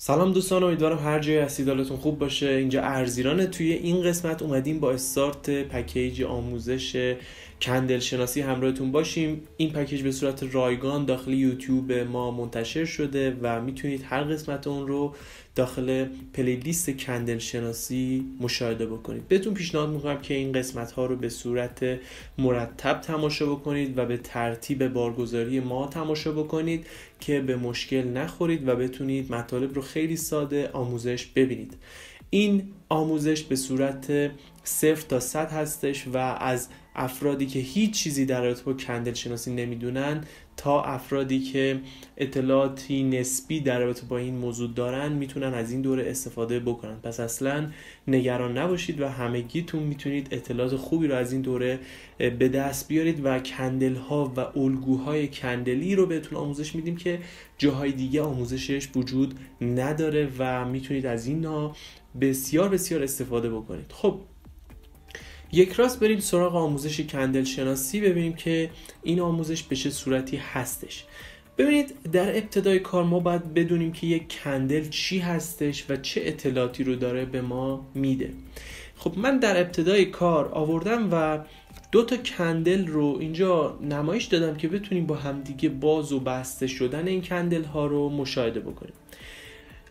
سلام دوستان، امیدوارم هر جایی هستید حالتون خوب باشه. اینجا ارزیرانه. توی این قسمت اومدیم با استارت پکیج آموزش کندل شناسی همراهتون باشیم. این پکیج به صورت رایگان داخل یوتیوب ما منتشر شده و میتونید هر قسمت اون رو داخل پلیلیست کندل شناسی مشاهده بکنید. بهتون پیشنهاد میکنم که این قسمت ها رو به صورت مرتب تماشا بکنید و به ترتیب بارگذاری ما تماشا بکنید که به مشکل نخورید و بتونید مطالب رو خیلی ساده آموزش ببینید. این آموزش به صورت 0 تا 100 هستش و از افرادی که هیچ چیزی در رابطه با کندل شناسی نمیدونن تا افرادی که اطلاعاتی نسبی در رابطه با این موضوع دارن میتونن از این دوره استفاده بکنن. پس اصلا نگران نباشید و همگیتون میتونید اطلاعات خوبی رو از این دوره به دست بیارید و کندل ها و الگوهای کندلی رو بهتون آموزش میدیم که جاهای دیگه آموزشش وجود نداره و میتونید از اینها بسیار بسیار استفاده بکنید. خب یک راست بریم سراغ آموزش کندل شناسی، ببینیم که این آموزش به چه صورتی هستش. ببینید، در ابتدای کار ما باید بدونیم که یک کندل چی هستش و چه اطلاعاتی رو داره به ما میده. خب من در ابتدای کار آوردم و 2 تا کندل رو اینجا نمایش دادم که بتونیم با همدیگه باز و بسته شدن این کندل ها رو مشاهده بکنیم.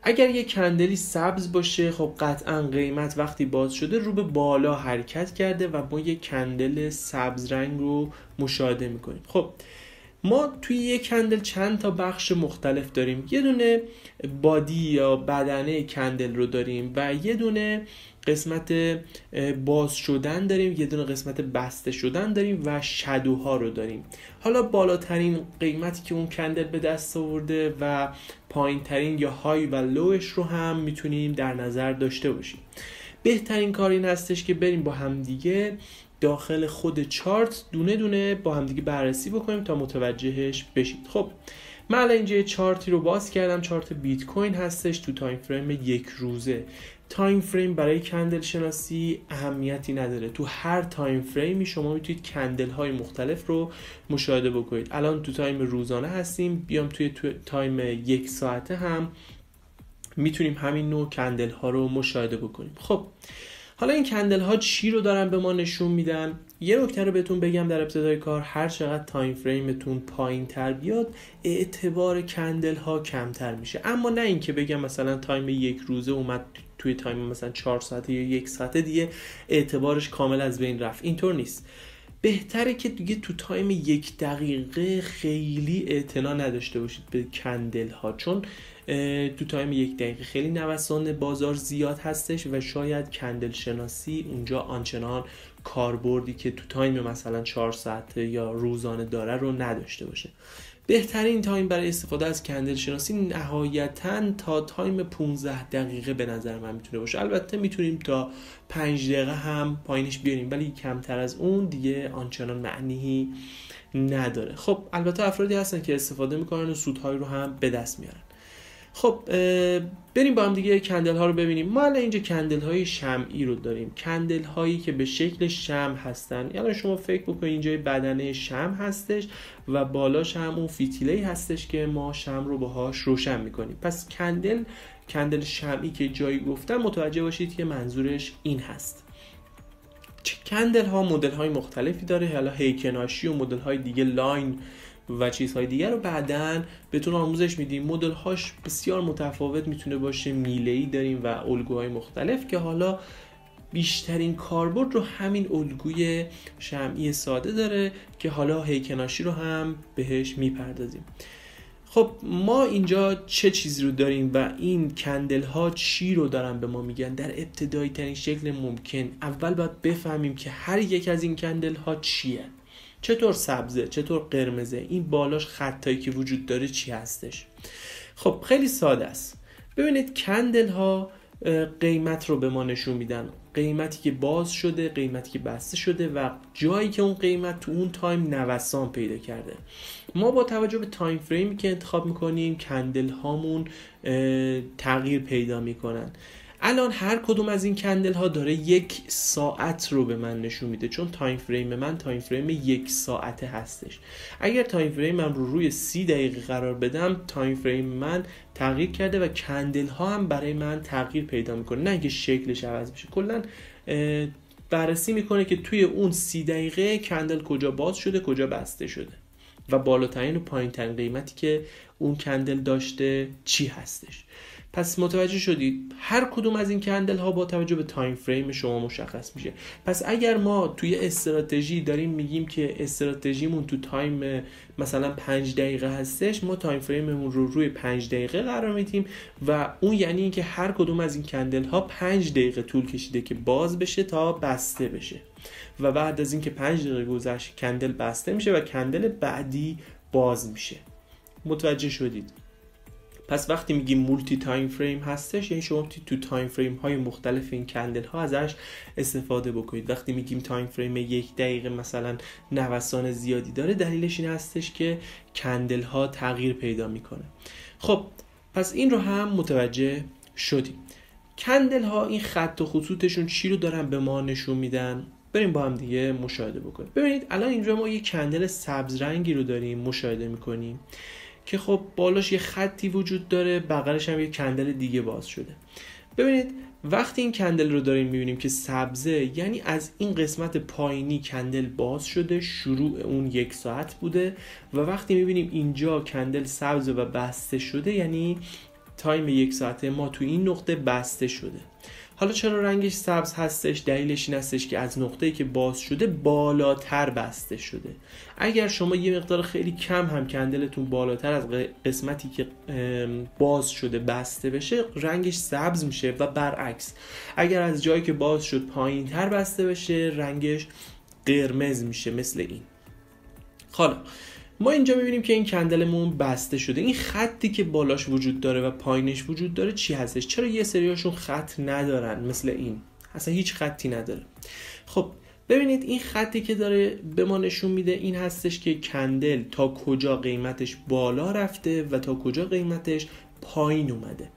اگر یک کندلی سبز باشه، خب قطعا قیمت وقتی باز شده رو به بالا حرکت کرده و ما یک کندل سبز رنگ رو مشاهده میکنیم. خب ما توی یک کندل چند تا بخش مختلف داریم. یه دونه بادی یا بدنه کندل رو داریم و یه دونه قسمت باز شدن داریم، یه دونه قسمت بسته شدن داریم و شادوها رو داریم. حالا بالاترین قیمتی که اون کندل به دست آورده و پایین ترین یا های و لوش رو هم میتونیم در نظر داشته باشیم. بهترین کار این هستش که بریم با همدیگه داخل خود چارت دونه دونه با همدیگه بررسی بکنیم تا متوجهش بشید. خب من الان اینجا چارتی رو باز کردم. چارت بیت کوین هستش تو تایم فریم 1 روزه. تایم فریم برای کندل شناسی اهمیتی نداره. تو هر تایم فریمی شما میتونید کندل های مختلف رو مشاهده بکنید. الان تو تایم روزانه هستیم، بیام توی تایم 1 ساعته هم میتونیم همین نوع کندل ها رو مشاهده بکنیم. خب حالا این کندل ها چی رو دارن به ما نشون میدن؟ یه نکته رو بهتون بگم، در ابتدای کار هر چقدر تایم فریمتون پایین تر بیاد اعتبار کندل ها کمتر میشه. اما نه این که بگم مثلا تایم 1 روزه اومد توی تایم مثلا 4 ساعته یا 1 ساعته دیگه اعتبارش کامل از بین رفت. اینطور نیست. بهتره که دیگه تو تایم 1 دقیقه خیلی اعتنا نداشته باشید به کندل ها، چون تو تایم 1 دقیقه خیلی نوسان بازار زیاد هستش و شاید کندل شناسی اونجا آنچنان کاربردی که تو تایم مثلا 4 ساعته یا روزانه داره رو نداشته باشه. بهترین تایم برای استفاده از کندل شناسی نهایتاً تا تایم 15 دقیقه به نظر من میتونه باشه. البته میتونیم تا 5 دقیقه هم پایینش بیاریم، ولی کمتر از اون دیگه آنچنان معنی نداره. خب البته افرادی هستن که استفاده میکنن و سودهایی رو هم به دست میارن. خب بریم با هم دیگه کندل ها رو ببینیم. ما الان اینجا کندل های شمعی رو داریم، کندل هایی که به شکل شمع هستن. یعنی شما فکر بکنید اینجا بدنه شمع هستش و بالاش هم اون فتیله‌ای هستش که ما شمع رو باهاش روشن میکنیم. پس کندل شمعی که جایی گفتم متوجه باشید که منظورش این هست. کندل ها مدل های مختلفی داره، حالا هیکناشی و مدل های دیگه لاین و چیزهای دیگر رو بعداً بهتون آموزش میدیم. مدل هاش بسیار متفاوت میتونه باشه، میله‌ای داریم و الگوهای مختلف که حالا بیشترین کاربرد رو همین الگوی شمعی ساده داره که حالا هیکناشی رو هم بهش میپردازیم. خب ما اینجا چه چیزی رو داریم و این کندل ها چی رو دارن به ما میگن؟ در ابتدایی ترین شکل ممکن اول باید بفهمیم که هر یک از این کندل ها چیه. چطور سبزه، چطور قرمزه، این بالاش خطایی که وجود داره چی هستش. خب خیلی ساده است. ببینید کندل ها قیمت رو به ما نشون میدن، قیمتی که باز شده، قیمتی که بسته شده و جایی که اون قیمت تو اون تایم نوسان پیدا کرده. ما با توجه به تایم فریمی که انتخاب میکنیم کندل هامون تغییر پیدا میکنن. الان هر کدوم از این کندل ها داره 1 ساعت رو به من نشون میده، چون تایم فریم من تایم فریم 1 ساعته هستش. اگر تایم فریم من رو روی 30 دقیقه قرار بدم، تایم فریم من تغییر کرده و کندل ها هم برای من تغییر پیدا میکنه، نه اینکه شکلش عوض بشه. کلا بررسی میکنه که توی اون 30 دقیقه کندل کجا باز شده، کجا بسته شده و بالاترین و پایین‌ترین قیمتی که اون کندل داشته چی هستش. پس متوجه شدید هر کدوم از این کندل ها با توجه به تایم فریم شما مشخص میشه. پس اگر ما توی استراتژی داریم میگیم که استراتژیمون تو تایم مثلا 5 دقیقه هستش، ما تایم فریممون رو روی 5 دقیقه قرار میدیم و اون یعنی اینکه هر کدوم از این کندل ها 5 دقیقه طول کشیده که باز بشه تا بسته بشه و بعد از اینکه 5 دقیقه گذشت کندل بسته میشه و کندل بعدی باز میشه. متوجه شدید؟ پس وقتی میگیم مولتی تایم فریم هستش، یعنی شما تو تایم فریم های مختلف این کندل ها ازش استفاده بکنید. وقتی میگیم تایم فریم 1 دقیقه مثلا نوسان زیادی داره، دلیلش این هستش که کندل ها تغییر پیدا میکنه. خب پس این رو هم متوجه شدیم. کندل ها این خط و خطوطشون چی رو دارن به ما نشون میدن؟ بریم با هم دیگه مشاهده بکنیم. ببینید الان اینجا ما یه کندل سبز رنگی رو داریم مشاهده میکنیم که خب بالاش یه خطی وجود داره، بغلش هم یه کندل دیگه باز شده. ببینید وقتی این کندل رو داریم میبینیم که سبزه، یعنی از این قسمت پایینی کندل باز شده، شروع اون 1 ساعت بوده و وقتی میبینیم اینجا کندل سبز و بسته شده، یعنی تایم 1 ساعته ما تو این نقطه بسته شده. حالا چرا رنگش سبز هستش؟ دلیلش این هستش که از نقطه‌ای که باز شده بالاتر بسته شده. اگر شما یه مقدار خیلی کم هم کندلتون بالاتر از قسمتی که باز شده بسته بشه، رنگش سبز میشه و برعکس اگر از جایی که باز شد پایین‌تر بسته بشه، رنگش قرمز میشه مثل این. حالا ما اینجا میبینیم که این کندلمون بسته شده. این خطی که بالاش وجود داره و پایینش وجود داره چی هستش؟ چرا یه سریاشون خط ندارن مثل این؟ اصلا هیچ خطی نداره. خب ببینید این خطی که داره به ما نشون میده این هستش که کندل تا کجا قیمتش بالا رفته و تا کجا قیمتش پایین اومده.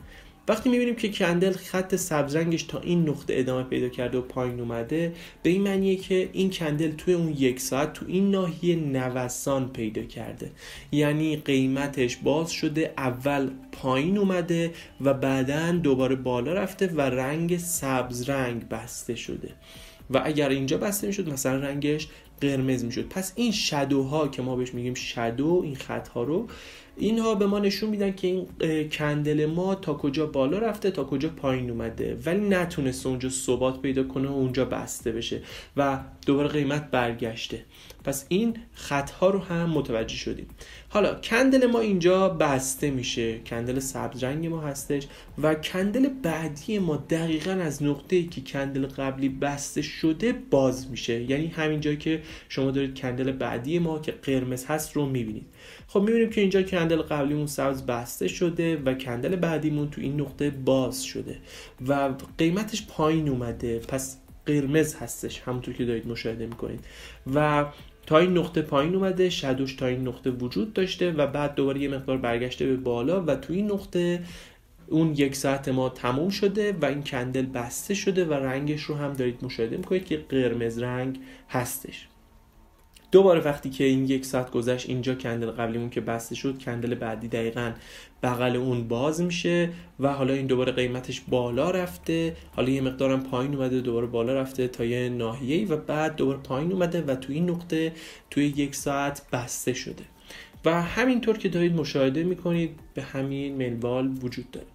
وقتی میبینیم که کندل خط سبز رنگش تا این نقطه ادامه پیدا کرده و پایین اومده، به این معنیه که این کندل توی اون 1 ساعت تو این ناحیه نوسان پیدا کرده، یعنی قیمتش باز شده، اول پایین اومده و بعداً دوباره بالا رفته و رنگ سبز رنگ بسته شده و اگر اینجا بسته میشد مثلا رنگش قرمز میشد. پس این شادوها که ما بهش میگیم شادو، این خط ها رو اینها به ما نشون میدن که این کندل ما تا کجا بالا رفته تا کجا پایین اومده، ولی نتونسته اونجا ثبات پیدا کنه و اونجا بسته بشه و دوباره قیمت برگشته. پس این خط ها رو هم متوجه شدیم. حالا کندل ما اینجا بسته میشه، کندل سبز رنگ ما هستش و کندل بعدی ما دقیقاً از نقطه‌ای که کندل قبلی بسته شده باز میشه، یعنی همین جایی که شما دارید کندل بعدی ما که قرمز هست رو میبینید. خب میبینیم که اینجا کندل قبلیمون سبز بسته شده و کندل بعدیمون تو این نقطه باز شده و قیمتش پایین اومده، پس قرمز هستش همونطور که دارید مشاهده میکنید و تا این نقطه پایین اومده، شادوش تا این نقطه وجود داشته و بعد دوباره یه مقدار برگشته به بالا و تو این نقطه اون 1 ساعت ما تموم شده و این کندل بسته شده و رنگش رو هم دارید مشاهده میکنید که قرمز رنگ هستش. دوباره وقتی که این 1 ساعت گذشت، اینجا کندل قبلیمون که بسته شد، کندل بعدی دقیقاً بغل اون باز میشه و حالا این دوباره قیمتش بالا رفته، حالا یه مقدارم پایین اومده، دوباره بالا رفته تا یه ناحیه‌ای و بعد دوباره پایین اومده و تو این نقطه توی 1 ساعت بسته شده و همینطور که دارید مشاهده میکنید به همین منوال وجود داره.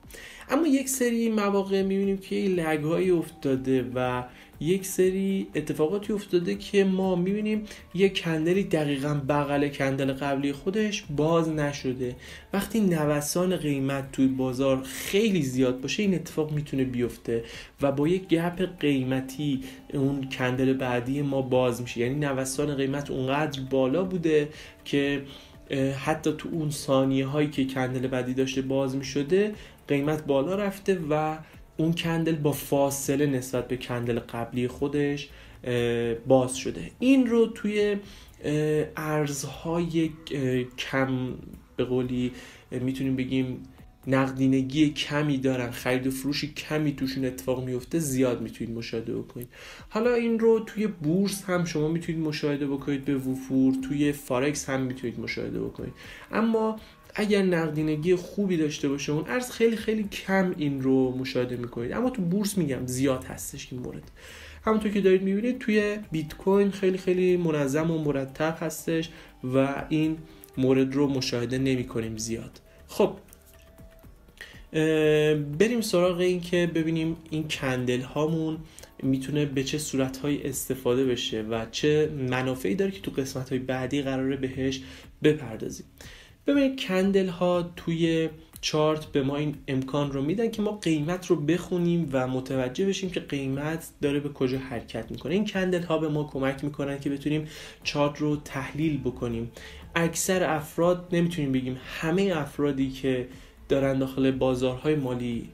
اما یک سری مواقع میبینیم که لگ‌هایی افتاده و یک سری اتفاقاتی افتاده که ما میبینیم یک کندلی دقیقاً بغل کندل قبلی خودش باز نشده. وقتی نوسان قیمت توی بازار خیلی زیاد باشه این اتفاق میتونه بیفته و با یک گپ قیمتی اون کندل بعدی ما باز میشه، یعنی نوسان قیمت اونقدر بالا بوده که حتی تو اون ثانیه هایی که کندل بعدی داشته باز میشده قیمت بالا رفته و اون کندل با فاصله نسبت به کندل قبلی خودش باز شده. این رو توی ارزهای کم به قولی میتونیم بگیم نقدینگی کمی دارن، خرید و فروش کمی توشون اتفاق میفته، زیاد میتونید مشاهده بکنید. حالا این رو توی بورس هم شما میتونید مشاهده بکنید به وفور، توی فارکس هم میتونید مشاهده بکنید. اما اگر نقدینگی خوبی داشته باشه اون ارز خیلی خیلی کم این رو مشاهده میکنید. اما تو بورس میگم زیاد هستش این مورد. همونطور که دارید میبینید توی بیت کوین خیلی خیلی منظم و مرتب هستش و این مورد رو مشاهده نمی‌کنیم زیاد. خب بریم سراغ این که ببینیم این کندل هامون میتونه به چه صورت‌هایی استفاده بشه و چه منافعی داره که تو قسمت‌های بعدی قراره بهش بپردازیم. ببینید کندل ها توی چارت به ما این امکان رو میدن که ما قیمت رو بخونیم و متوجه بشیم که قیمت داره به کجا حرکت میکنه. این کندل ها به ما کمک میکنن که بتونیم چارت رو تحلیل بکنیم. اکثر افراد، نمیتونیم بگیم همه افرادی که دارن داخل بازارهای مالی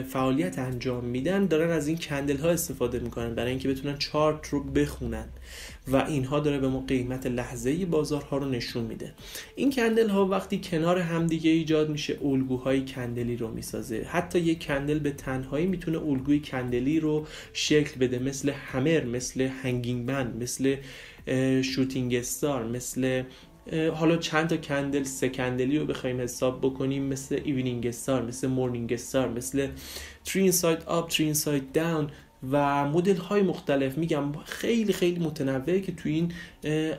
فعالیت انجام میدن، دارن از این کندل ها استفاده میکنن برای اینکه بتونن چارت رو بخونن و اینها داره به ما قیمت لحظه‌ای بازارها رو نشون میده. این کندل ها وقتی کنار هم دیگه ایجاد میشه الگوهای کندلی رو میسازه. حتی یک کندل به تنهایی میتونه الگوی کندلی رو شکل بده، مثل همر، مثل هنگینگ بند، مثل شوتینگ استار، مثل حالا چند تا کندل، 3 کندلی رو بخوایم حساب بکنیم، مثل ایونینگ استار، مثل مورنینگ استار، مثل 3 inside up 3 inside down و مدل های مختلف. میگم خیلی خیلی متنوعه که تو این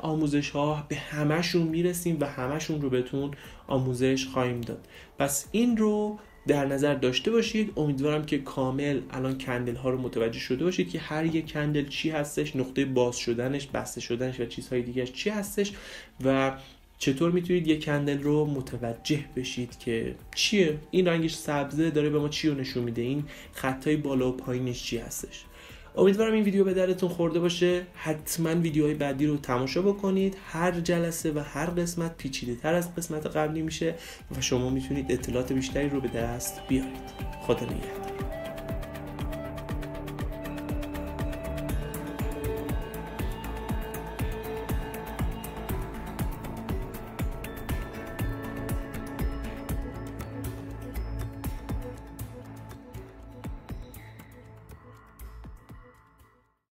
آموزش ها به همشون میرسیم و همشون رو بهتون آموزش خواهیم داد. پس این رو در نظر داشته باشید. امیدوارم که کامل الان کندل ها رو متوجه شده باشید که هر یک کندل چی هستش، نقطه باز شدنش، بسته شدنش و چیزهای دیگه چی هستش و چطور میتونید یک کندل رو متوجه بشید که چیه این رنگش سبزه، داره به ما چی رو نشون میده، این خطای بالا و پایینش چی هستش. امیدوارم این ویدیو به درتون خورده باشه. حتما ویدیوهای بعدی رو تماشا بکنید. هر جلسه و هر قسمت پیچیده تر از قسمت قبلی میشه و شما میتونید اطلاعات بیشتری رو به دست بیارید. خدا نگهدار.